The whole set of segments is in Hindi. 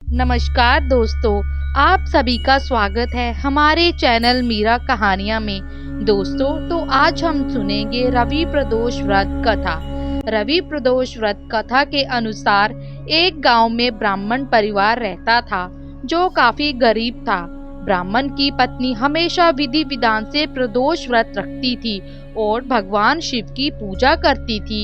नमस्कार दोस्तों, आप सभी का स्वागत है हमारे चैनल मीरा कहानियाँ में। दोस्तों, तो आज हम सुनेंगे रवि प्रदोष व्रत कथा। रवि प्रदोष व्रत कथा के अनुसार एक गांव में ब्राह्मण परिवार रहता था जो काफी गरीब था। ब्राह्मण की पत्नी हमेशा विधि विधान से प्रदोष व्रत रखती थी और भगवान शिव की पूजा करती थी।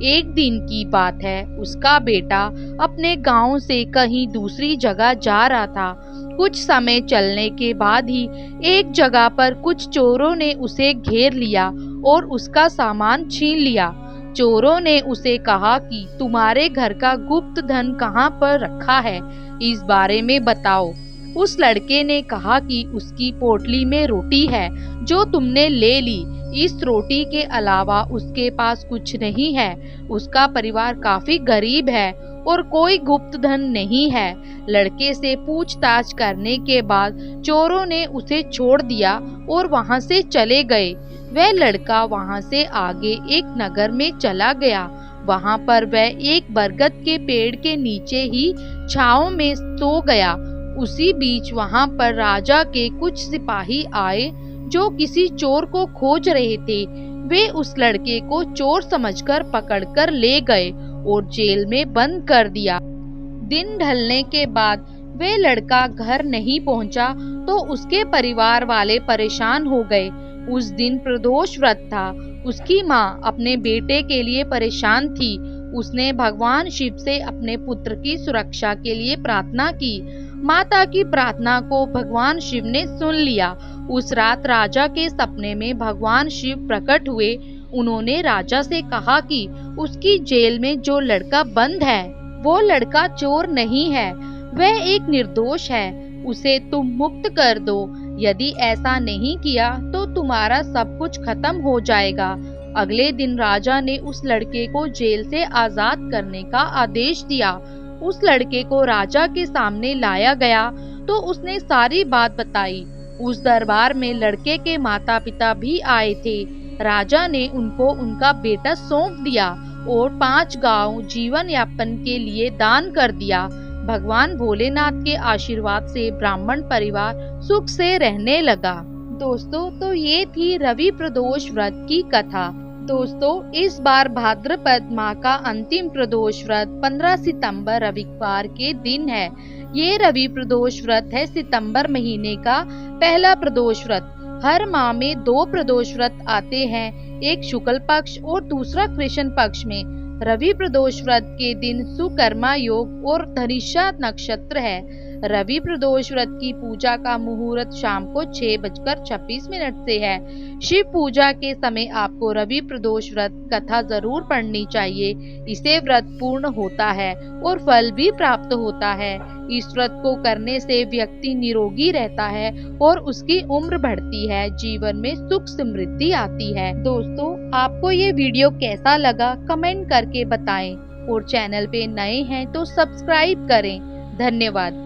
एक दिन की बात है, उसका बेटा अपने गांव से कहीं दूसरी जगह जा रहा था। कुछ समय चलने के बाद ही एक जगह पर कुछ चोरों ने उसे घेर लिया और उसका सामान छीन लिया। चोरों ने उसे कहा कि तुम्हारे घर का गुप्त धन कहाँ पर रखा है, इस बारे में बताओ। उस लड़के ने कहा कि उसकी पोटली में रोटी है जो तुमने ले ली। इस रोटी के अलावा उसके पास कुछ नहीं है। उसका परिवार काफी गरीब है और कोई गुप्त धन नहीं है। लड़के से पूछताछ करने के बाद चोरों ने उसे छोड़ दिया और वहां से चले गए। वह लड़का वहां से आगे एक नगर में चला गया। वहां पर वह एक बरगद के पेड़ के नीचे ही छांव में सो गया। उसी बीच वहां पर राजा के कुछ सिपाही आए जो किसी चोर को खोज रहे थे। वे उस लड़के को चोर समझकर पकड़कर ले गए और जेल में बंद कर दिया। दिन ढलने के बाद वे लड़का घर नहीं पहुंचा तो उसके परिवार वाले परेशान हो गए। उस दिन प्रदोष व्रत था। उसकी माँ अपने बेटे के लिए परेशान थी। उसने भगवान शिव से अपने पुत्र की सुरक्षा के लिए प्रार्थना की। माता की प्रार्थना को भगवान शिव ने सुन लिया। उस रात राजा के सपने में भगवान शिव प्रकट हुए। उन्होंने राजा से कहा कि उसकी जेल में जो लड़का बंद है वो लड़का चोर नहीं है, वह एक निर्दोष है। उसे तुम मुक्त कर दो। यदि ऐसा नहीं किया तो तुम्हारा सब कुछ खत्म हो जाएगा। अगले दिन राजा ने उस लड़के को जेल से आजाद करने का आदेश दिया। उस लड़के को राजा के सामने लाया गया तो उसने सारी बात बताई। उस दरबार में लड़के के माता पिता भी आए थे। राजा ने उनको उनका बेटा सौंप दिया और 5 गांव जीवन यापन के लिए दान कर दिया। भगवान भोलेनाथ के आशीर्वाद से ब्राह्मण परिवार सुख से रहने लगा। दोस्तों, तो ये थी रवि प्रदोष व्रत की कथा। दोस्तों, इस बार भाद्रपद माह का अंतिम प्रदोष व्रत 15 सितंबर रविवार के दिन है। ये रवि प्रदोष व्रत है सितंबर महीने का पहला प्रदोष व्रत। हर माह में 2 प्रदोष व्रत आते हैं, एक शुक्ल पक्ष और दूसरा कृष्ण पक्ष में। रवि प्रदोष व्रत के दिन सुकर्मा योग और धनिष्ठा नक्षत्र है। रवि प्रदोष व्रत की पूजा का मुहूर्त शाम को 6:26 से है। शिव पूजा के समय आपको रवि प्रदोष व्रत कथा जरूर पढ़नी चाहिए। इससे व्रत पूर्ण होता है और फल भी प्राप्त होता है। इस व्रत को करने से व्यक्ति निरोगी रहता है और उसकी उम्र बढ़ती है, जीवन में सुख समृद्धि आती है। दोस्तों, आपको ये वीडियो कैसा लगा कमेंट करके बताएं और चैनल पे नए हैं तो सब्सक्राइब करें। धन्यवाद।